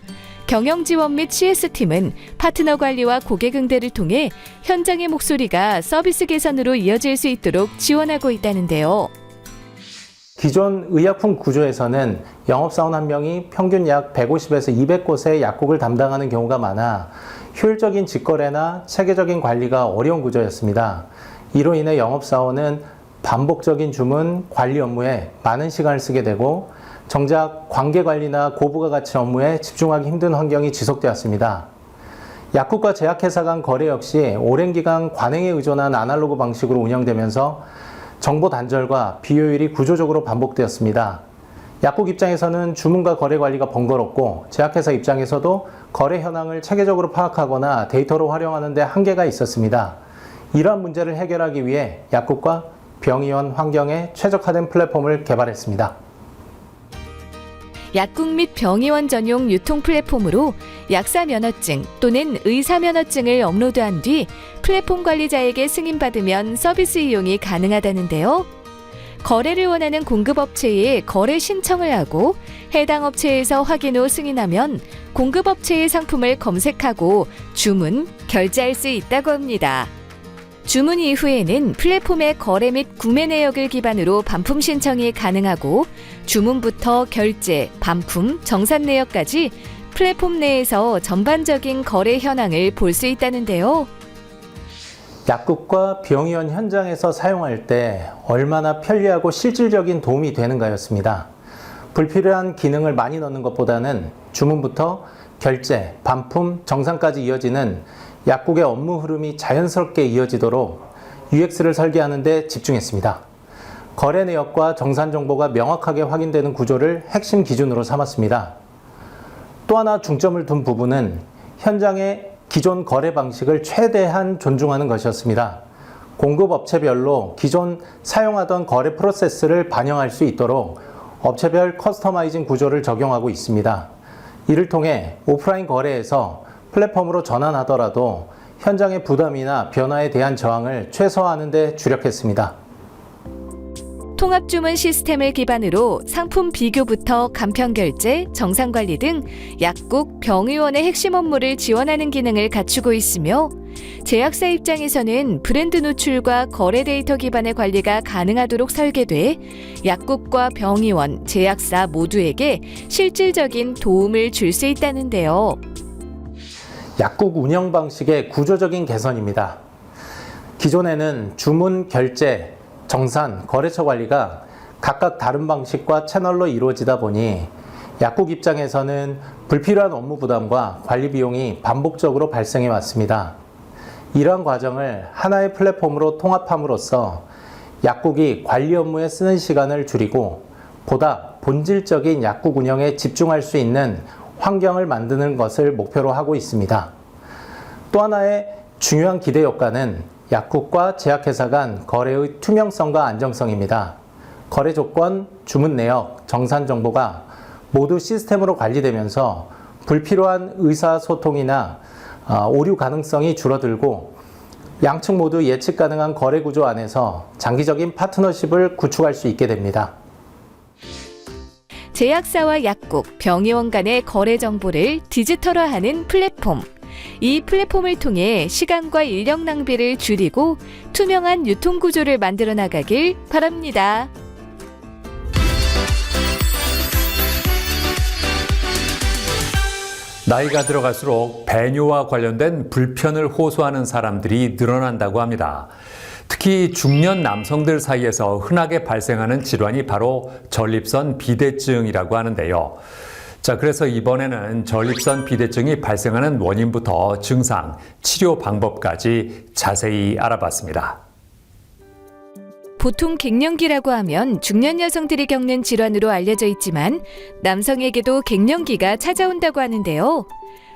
Speaker 2: 경영 지원 및 CS팀은 파트너 관리와 고객 응대를 통해 현장의 목소리가 서비스 개선으로 이어질 수 있도록 지원하고 있다는데요.
Speaker 13: 기존 의약품 구조에서는 영업사원 한 명이 평균 약 150에서 200곳의 약국을 담당하는 경우가 많아 효율적인 직거래나 체계적인 관리가 어려운 구조였습니다. 이로 인해 영업사원은 반복적인 주문, 관리 업무에 많은 시간을 쓰게 되고 정작 관계관리나 고부가가치 업무에 집중하기 힘든 환경이 지속되었습니다. 약국과 제약회사 간 거래 역시 오랜 기간 관행에 의존한 아날로그 방식으로 운영되면서 정보 단절과 비효율이 구조적으로 반복되었습니다. 약국 입장에서는 주문과 거래 관리가 번거롭고 제약회사 입장에서도 거래 현황을 체계적으로 파악하거나 데이터로 활용하는 데 한계가 있었습니다. 이러한 문제를 해결하기 위해 약국과 병의원 환경에 최적화된 플랫폼을 개발했습니다.
Speaker 2: 약국 및 병의원 전용 유통 플랫폼으로 약사 면허증 또는 의사 면허증을 업로드한 뒤 플랫폼 관리자에게 승인받으면 서비스 이용이 가능하다는데요. 거래를 원하는 공급업체에 거래 신청을 하고 해당 업체에서 확인 후 승인하면 공급업체의 상품을 검색하고 주문, 결제할 수 있다고 합니다. 주문 이후에는 플랫폼의 거래 및 구매 내역을 기반으로 반품 신청이 가능하고 주문부터 결제, 반품, 정산 내역까지 플랫폼 내에서 전반적인 거래 현황을 볼 수 있다는데요.
Speaker 13: 약국과 병의원 현장에서 사용할 때 얼마나 편리하고 실질적인 도움이 되는가였습니다. 불필요한 기능을 많이 넣는 것보다는 주문부터 결제, 반품, 정산까지 이어지는 약국의 업무 흐름이 자연스럽게 이어지도록 UX를 설계하는 데 집중했습니다. 거래 내역과 정산 정보가 명확하게 확인되는 구조를 핵심 기준으로 삼았습니다. 또 하나 중점을 둔 부분은 현장의 기존 거래 방식을 최대한 존중하는 것이었습니다. 공급업체별로 기존 사용하던 거래 프로세스를 반영할 수 있도록 업체별 커스터마이징 구조를 적용하고 있습니다. 이를 통해 오프라인 거래에서 플랫폼으로 전환하더라도 현장의 부담이나 변화에 대한 저항을 최소화하는 데 주력했습니다.
Speaker 2: 통합주문 시스템을 기반으로 상품 비교부터 간편결제, 정상관리 등 약국, 병의원의 핵심 업무를 지원하는 기능을 갖추고 있으며 제약사 입장에서는 브랜드 노출과 거래 데이터 기반의 관리가 가능하도록 설계돼 약국과 병의원, 제약사 모두에게 실질적인 도움을 줄 수 있다는데요.
Speaker 13: 약국 운영 방식의 구조적인 개선입니다. 기존에는 주문, 결제, 정산, 거래처 관리가 각각 다른 방식과 채널로 이루어지다 보니 약국 입장에서는 불필요한 업무 부담과 관리 비용이 반복적으로 발생해 왔습니다. 이러한 과정을 하나의 플랫폼으로 통합함으로써 약국이 관리 업무에 쓰는 시간을 줄이고 보다 본질적인 약국 운영에 집중할 수 있는 환경을 만드는 것을 목표로 하고 있습니다. 또 하나의 중요한 기대 효과는 약국과 제약회사 간 거래의 투명성과 안정성입니다. 거래 조건, 주문 내역, 정산 정보가 모두 시스템으로 관리되면서 불필요한 의사소통이나 오류 가능성이 줄어들고 양측 모두 예측 가능한 거래 구조 안에서 장기적인 파트너십을 구축할 수 있게 됩니다.
Speaker 2: 제약사와 약국, 병의원 간의 거래 정보를 디지털화하는 플랫폼. 이 플랫폼을 통해 시간과 인력 낭비를 줄이고 투명한 유통 구조를 만들어 나가길 바랍니다.
Speaker 1: 나이가 들어갈수록 배뇨와 관련된 불편을 호소하는 사람들이 늘어난다고 합니다. 특히 중년 남성들 사이에서 흔하게 발생하는 질환이 바로 전립선 비대증이라고 하는데요. 자, 그래서 이번에는 전립선 비대증이 발생하는 원인부터 증상, 치료 방법까지 자세히 알아봤습니다.
Speaker 2: 보통 갱년기라고 하면 중년 여성들이 겪는 질환으로 알려져 있지만 남성에게도 갱년기가 찾아온다고 하는데요.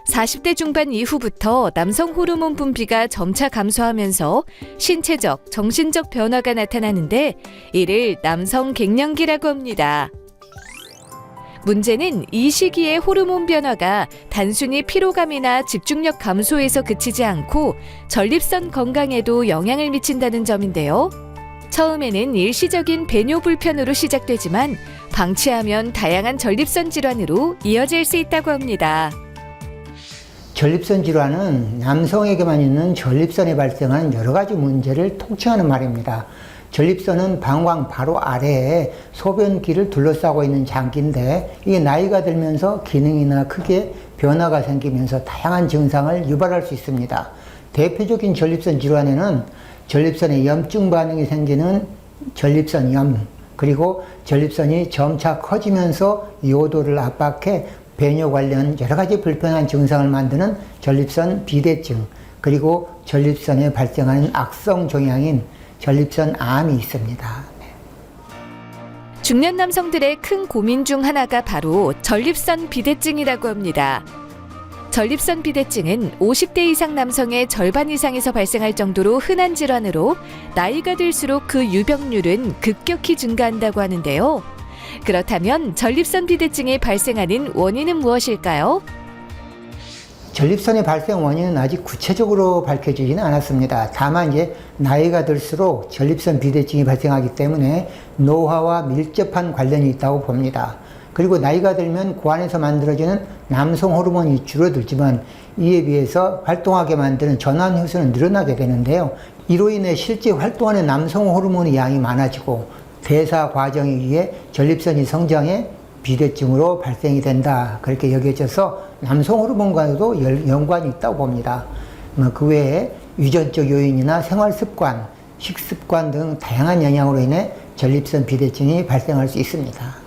Speaker 2: 40대 중반 이후부터 남성 호르몬 분비가 점차 감소하면서 신체적, 정신적 변화가 나타나는데 이를 남성 갱년기라고 합니다. 문제는 이 시기의 호르몬 변화가 단순히 피로감이나 집중력 감소에서 그치지 않고 전립선 건강에도 영향을 미친다는 점인데요. 처음에는 일시적인 배뇨 불편으로 시작되지만 방치하면 다양한 전립선 질환으로 이어질 수 있다고 합니다.
Speaker 14: 전립선 질환은 남성에게만 있는 전립선에 발생하는 여러 가지 문제를 통칭하는 말입니다. 전립선은 방광 바로 아래에 소변기를 둘러싸고 있는 장기인데 이게 나이가 들면서 기능이나 크기에 변화가 생기면서 다양한 증상을 유발할 수 있습니다. 대표적인 전립선 질환에는 전립선에 염증 반응이 생기는 전립선염, 그리고 전립선이 점차 커지면서 요도를 압박해 배뇨 관련 여러 가지 불편한 증상을 만드는 전립선 비대증, 그리고 전립선에 발생하는 악성 종양인 전립선 암이 있습니다.
Speaker 2: 중년 남성들의 큰 고민 중 하나가 바로 전립선 비대증이라고 합니다. 전립선 비대증은 50대 이상 남성의 절반 이상에서 발생할 정도로 흔한 질환으로 나이가 들수록 그 유병률은 급격히 증가한다고 하는데요. 그렇다면 전립선 비대증이 발생하는 원인은 무엇일까요?
Speaker 14: 전립선의 발생 원인은 아직 구체적으로 밝혀지지는 않았습니다. 다만 이제 나이가 들수록 전립선 비대증이 발생하기 때문에 노화와 밀접한 관련이 있다고 봅니다. 그리고 나이가 들면 고안에서 만들어지는 남성 호르몬이 줄어들지만 이에 비해서 활동하게 만드는 전환 효소는 늘어나게 되는데요. 이로 인해 실제 활동하는 남성 호르몬의 양이 많아지고 대사 과정에 의해 전립선이 성장해 비대증으로 발생이 된다. 그렇게 여겨져서 남성 호르몬과도 연관이 있다고 봅니다. 그 외에 유전적 요인이나 생활 습관, 식습관 등 다양한 영향으로 인해 전립선 비대증이 발생할 수 있습니다.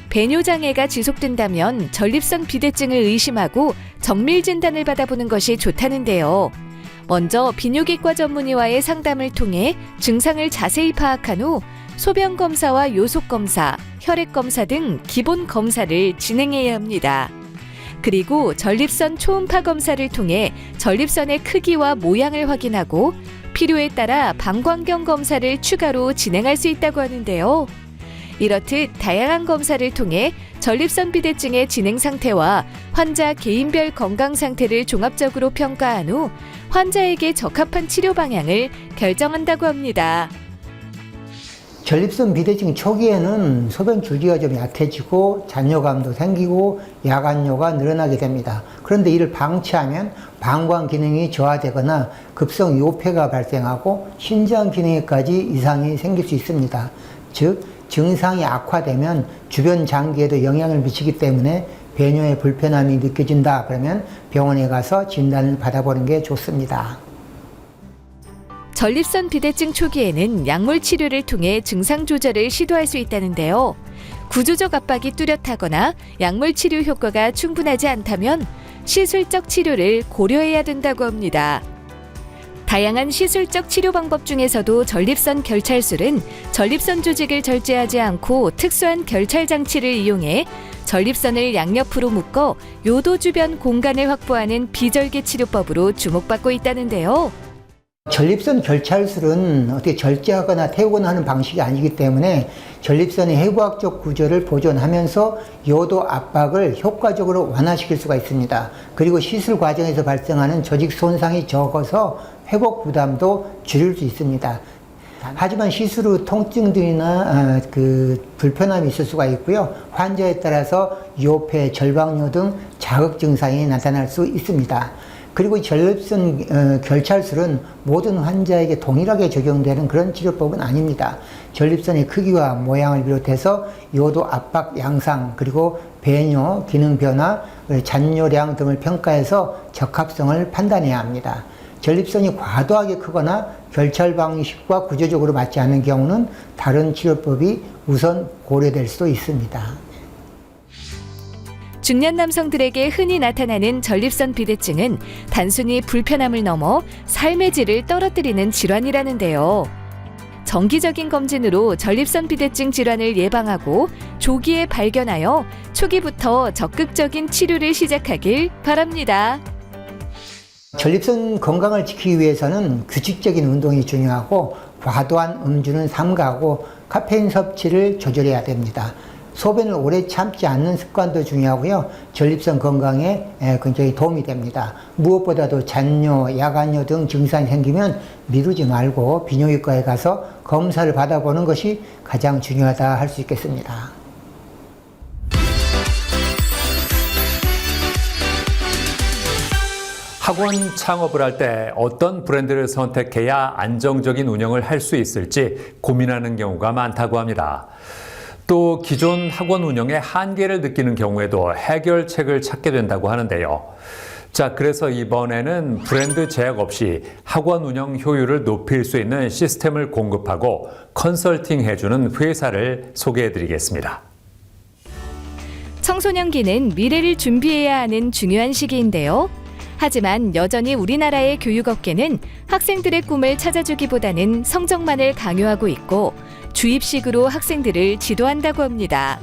Speaker 2: 배뇨 장애가 지속된다면 전립선 비대증을 의심하고 정밀 진단을 받아보는 것이 좋다는데요. 먼저 비뇨기과 전문의와의 상담을 통해 증상을 자세히 파악한 후 소변 검사와 요속 검사, 혈액 검사 등 기본 검사를 진행해야 합니다. 그리고 전립선 초음파 검사를 통해 전립선의 크기와 모양을 확인하고 필요에 따라 방광경 검사를 추가로 진행할 수 있다고 하는데요. 이렇듯 다양한 검사를 통해 전립선 비대증의 진행 상태와 환자 개인별 건강 상태를 종합적으로 평가한 후 환자에게 적합한 치료 방향을 결정한다고 합니다.
Speaker 14: 전립선 비대증 초기에는 소변 줄기가 좀 약해지고 잔뇨감도 생기고 야간뇨가 늘어나게 됩니다. 그런데 이를 방치하면 방광 기능이 저하되거나 급성 요폐가 발생하고 신장 기능에까지 이상이 생길 수 있습니다. 즉 증상이 악화되면 주변 장기에도 영향을 미치기 때문에 배뇨에 불편함이 느껴진다 그러면 병원에 가서 진단을 받아보는 게 좋습니다.
Speaker 2: 전립선 비대증 초기에는 약물 치료를 통해 증상 조절을 시도할 수 있다는데요. 구조적 압박이 뚜렷하거나 약물 치료 효과가 충분하지 않다면 시술적 치료를 고려해야 된다고 합니다. 다양한 시술적 치료 방법 중에서도 전립선 결찰술은 전립선 조직을 절제하지 않고 특수한 결찰 장치를 이용해 전립선을 양옆으로 묶어 요도 주변 공간을 확보하는 비절개 치료법으로 주목받고 있다는데요.
Speaker 14: 전립선 결찰술은 어떻게 절제하거나 태우거나 하는 방식이 아니기 때문에 전립선의 해부학적 구조를 보존하면서 요도 압박을 효과적으로 완화시킬 수가 있습니다. 그리고 시술 과정에서 발생하는 조직 손상이 적어서 회복 부담도 줄일 수 있습니다. 하지만 시술 후 통증들이나 불편함이 있을 수가 있고요. 환자에 따라서 요폐, 절박뇨 등 자극 증상이 나타날 수 있습니다. 그리고 전립선 결찰술은 모든 환자에게 동일하게 적용되는 그런 치료법은 아닙니다. 전립선의 크기와 모양을 비롯해서 요도 압박 양상, 그리고 배뇨, 기능 변화, 잔뇨량 등을 평가해서 적합성을 판단해야 합니다. 전립선이 과도하게 크거나 결찰 방식과 구조적으로 맞지 않는 경우는 다른 치료법이 우선 고려될 수도 있습니다.
Speaker 2: 중년 남성들에게 흔히 나타나는 전립선 비대증은 단순히 불편함을 넘어 삶의 질을 떨어뜨리는 질환이라는데요. 정기적인 검진으로 전립선 비대증 질환을 예방하고 조기에 발견하여 초기부터 적극적인 치료를 시작하길 바랍니다.
Speaker 14: 전립선 건강을 지키기 위해서는 규칙적인 운동이 중요하고 과도한 음주는 삼가하고 카페인 섭취를 조절해야 됩니다. 소변을 오래 참지 않는 습관도 중요하고요. 전립선 건강에 굉장히 도움이 됩니다. 무엇보다도 잔뇨, 야간뇨 등 증상이 생기면 미루지 말고 비뇨기과에 가서 검사를 받아보는 것이 가장 중요하다 할 수 있겠습니다.
Speaker 1: 학원 창업을 할 때 어떤 브랜드를 선택해야 안정적인 운영을 할 수 있을지 고민하는 경우가 많다고 합니다. 또 기존 학원 운영의 한계를 느끼는 경우에도 해결책을 찾게 된다고 하는데요. 자, 그래서 이번에는 브랜드 제약 없이 학원 운영 효율을 높일 수 있는 시스템을 공급하고 컨설팅 해주는 회사를 소개해드리겠습니다.
Speaker 2: 청소년기는 미래를 준비해야 하는 중요한 시기인데요. 하지만 여전히 우리나라의 교육업계는 학생들의 꿈을 찾아주기보다는 성적만을 강요하고 있고 주입식으로 학생들을 지도한다고 합니다.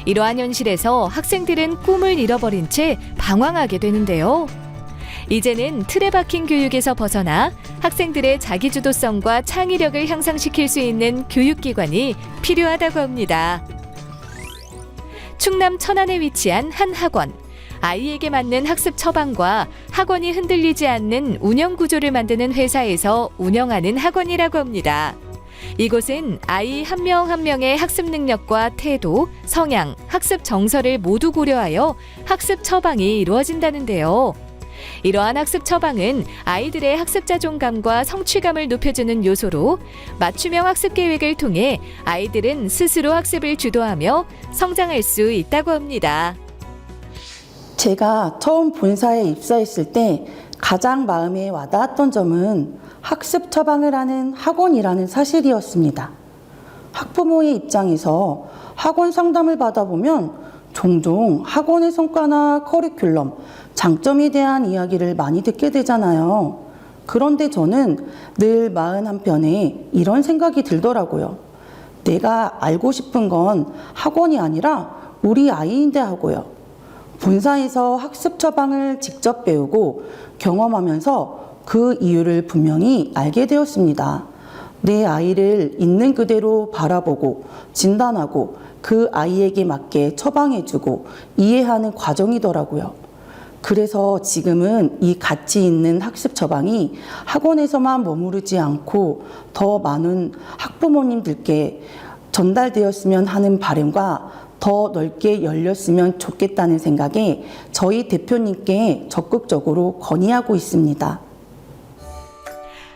Speaker 2: 이러한 현실에서 학생들은 꿈을 잃어버린 채 방황하게 되는데요. 이제는 틀에 박힌 교육에서 벗어나 학생들의 자기주도성과 창의력을 향상시킬 수 있는 교육기관이 필요하다고 합니다. 충남 천안에 위치한 한 학원. 아이에게 맞는 학습 처방과 학원이 흔들리지 않는 운영 구조를 만드는 회사에서 운영하는 학원이라고 합니다. 이곳은 아이 한 명 한 명의 학습 능력과 태도, 성향, 학습 정서를 모두 고려하여 학습 처방이 이루어진다는데요. 이러한 학습 처방은 아이들의 학습 자존감과 성취감을 높여주는 요소로 맞춤형 학습 계획을 통해 아이들은 스스로 학습을 주도하며 성장할 수 있다고 합니다.
Speaker 15: 제가 처음 본사에 입사했을 때 가장 마음에 와닿았던 점은 학습 처방을 하는 학원이라는 사실이었습니다. 학부모의 입장에서 학원 상담을 받아보면 종종 학원의 성과나 커리큘럼, 장점에 대한 이야기를 많이 듣게 되잖아요. 그런데 저는 늘 마음 한편에 이런 생각이 들더라고요. 내가 알고 싶은 건 학원이 아니라 우리 아이인데 하고요. 본사에서 학습 처방을 직접 배우고 경험하면서 그 이유를 분명히 알게 되었습니다. 내 아이를 있는 그대로 바라보고 진단하고 그 아이에게 맞게 처방해주고 이해하는 과정이더라고요. 그래서 지금은 이 가치 있는 학습 처방이 학원에서만 머무르지 않고 더 많은 학부모님들께 전달되었으면 하는 바람과 더 넓게 열렸으면 좋겠다는 생각에 저희 대표님께 적극적으로 건의하고 있습니다.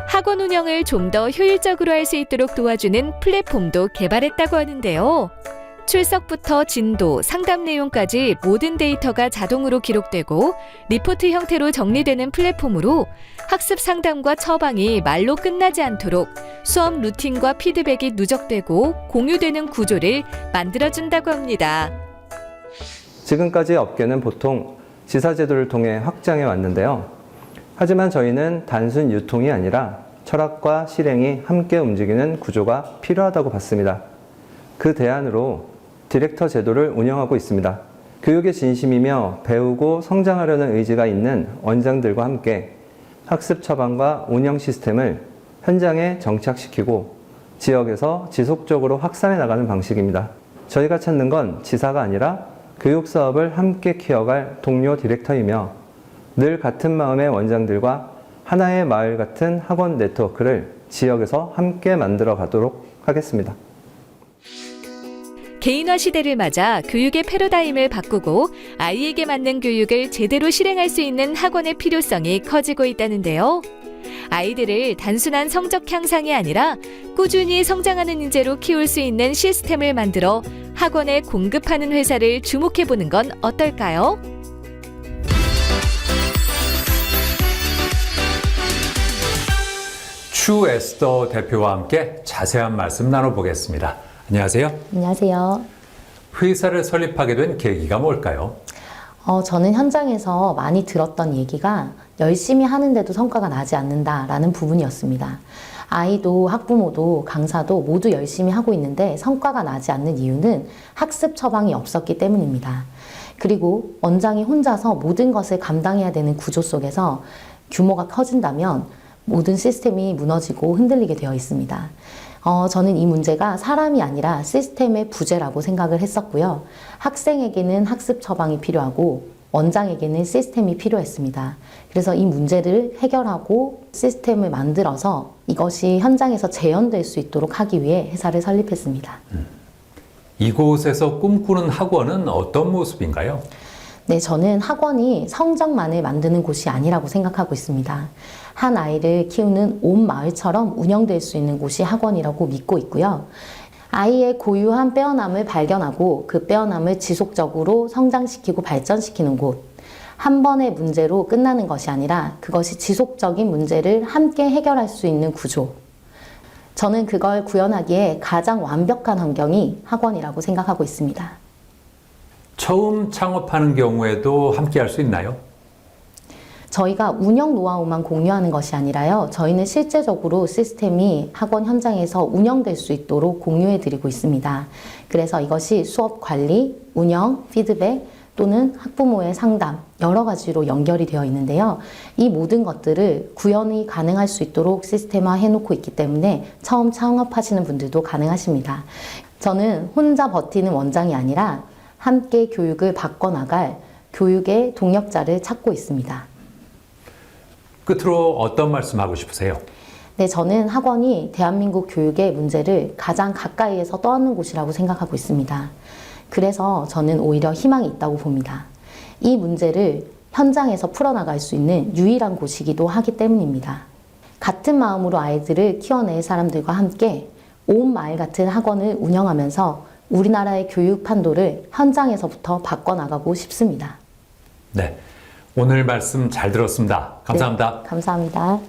Speaker 2: 학원 운영을 좀 더 효율적으로 할 수 있도록 도와주는 플랫폼도 개발했다고 하는데요. 출석부터 진도, 상담 내용까지 모든 데이터가 자동으로 기록되고 리포트 형태로 정리되는 플랫폼으로 학습 상담과 처방이 말로 끝나지 않도록 수업 루틴과 피드백이 누적되고 공유되는 구조를 만들어준다고 합니다.
Speaker 16: 지금까지 업계는 보통 지사제도를 통해 확장해 왔는데요. 하지만 저희는 단순 유통이 아니라 철학과 실행이 함께 움직이는 구조가 필요하다고 봤습니다. 그 대안으로 디렉터 제도를 운영하고 있습니다. 교육에 진심이며 배우고 성장하려는 의지가 있는 원장들과 함께 학습 처방과 운영 시스템을 현장에 정착시키고 지역에서 지속적으로 확산해 나가는 방식입니다. 저희가 찾는 건 지사가 아니라 교육 사업을 함께 키워갈 동료 디렉터이며 늘 같은 마음의 원장들과 하나의 마을 같은 학원 네트워크를 지역에서 함께 만들어 가도록 하겠습니다.
Speaker 2: 개인화 시대를 맞아 교육의 패러다임을 바꾸고 아이에게 맞는 교육을 제대로 실행할 수 있는 학원의 필요성이 커지고 있다는데요. 아이들을 단순한 성적 향상이 아니라 꾸준히 성장하는 인재로 키울 수 있는 시스템을 만들어 학원에 공급하는 회사를 주목해보는 건 어떨까요?
Speaker 1: 추 에스더 대표와 함께 자세한 말씀 나눠보겠습니다. 안녕하세요.
Speaker 17: 안녕하세요.
Speaker 1: 회사를 설립하게 된 계기가 뭘까요?
Speaker 17: 저는 현장에서 많이 들었던 얘기가 열심히 하는데도 성과가 나지 않는다라는 부분이었습니다. 아이도 학부모도 강사도 모두 열심히 하고 있는데 성과가 나지 않는 이유는 학습 처방이 없었기 때문입니다. 그리고 원장이 혼자서 모든 것을 감당해야 되는 구조 속에서 규모가 커진다면 모든 시스템이 무너지고 흔들리게 되어 있습니다. 저는 이 문제가 사람이 아니라 시스템의 부재라고 생각을 했었고요. 학생에게는 학습 처방이 필요하고 원장에게는 시스템이 필요했습니다. 그래서 이 문제를 해결하고 시스템을 만들어서 이것이 현장에서 재현될 수 있도록 하기 위해 회사를 설립했습니다.
Speaker 1: 이곳에서 꿈꾸는 학원은 어떤 모습인가요?
Speaker 17: 네, 저는 학원이 성적만을 만드는 곳이 아니라고 생각하고 있습니다. 한 아이를 키우는 온 마을처럼 운영될 수 있는 곳이 학원이라고 믿고 있고요. 아이의 고유한 빼어남을 발견하고 그 빼어남을 지속적으로 성장시키고 발전시키는 곳. 한 번의 문제로 끝나는 것이 아니라 그것이 지속적인 문제를 함께 해결할 수 있는 구조. 저는 그걸 구현하기에 가장 완벽한 환경이 학원이라고 생각하고 있습니다.
Speaker 1: 처음 창업하는 경우에도 함께 할 수 있나요?
Speaker 17: 저희가 운영 노하우만 공유하는 것이 아니라요. 저희는 실제적으로 시스템이 학원 현장에서 운영될 수 있도록 공유해드리고 있습니다. 그래서 이것이 수업 관리, 운영, 피드백 또는 학부모의 상담 여러 가지로 연결이 되어 있는데요. 이 모든 것들을 구현이 가능할 수 있도록 시스템화 해놓고 있기 때문에 처음 창업하시는 분들도 가능하십니다. 저는 혼자 버티는 원장이 아니라 함께 교육을 바꿔나갈 교육의 동력자를 찾고 있습니다.
Speaker 1: 끝으로 어떤 말씀하고 싶으세요?
Speaker 17: 네, 저는 학원이 대한민국 교육의 문제를 가장 가까이에서 떠안는 곳이라고 생각하고 있습니다. 그래서 저는 오히려 희망이 있다고 봅니다. 이 문제를 현장에서 풀어나갈 수 있는 유일한 곳이기도 하기 때문입니다. 같은 마음으로 아이들을 키워낼 사람들과 함께 온 마을 같은 학원을 운영하면서 우리나라의 교육 판도를 현장에서부터 바꿔나가고 싶습니다.
Speaker 1: 네, 오늘 말씀 잘 들었습니다. 감사합니다.
Speaker 17: 네, 감사합니다.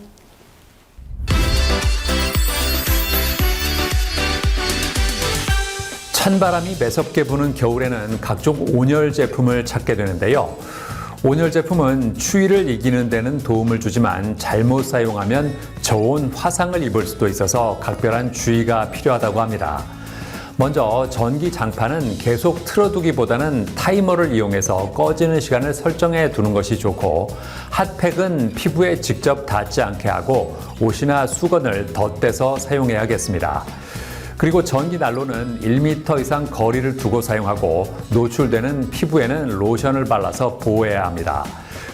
Speaker 1: 찬바람이 매섭게 부는 겨울에는 각종 온열 제품을 찾게 되는데요. 온열 제품은 추위를 이기는 데는 도움을 주지만 잘못 사용하면 저온 화상을 입을 수도 있어서 각별한 주의가 필요하다고 합니다. 먼저 전기 장판은 계속 틀어두기보다는 타이머를 이용해서 꺼지는 시간을 설정해 두는 것이 좋고, 핫팩은 피부에 직접 닿지 않게 하고 옷이나 수건을 덧대서 사용해야겠습니다. 그리고 전기 난로는 1m 이상 거리를 두고 사용하고 노출되는 피부에는 로션을 발라서 보호해야 합니다.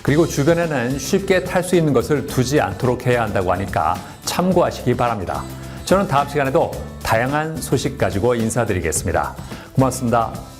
Speaker 1: 그리고 주변에는 쉽게 탈 수 있는 것을 두지 않도록 해야 한다고 하니까 참고하시기 바랍니다. 저는 다음 시간에도 다양한 소식 가지고 인사드리겠습니다. 고맙습니다.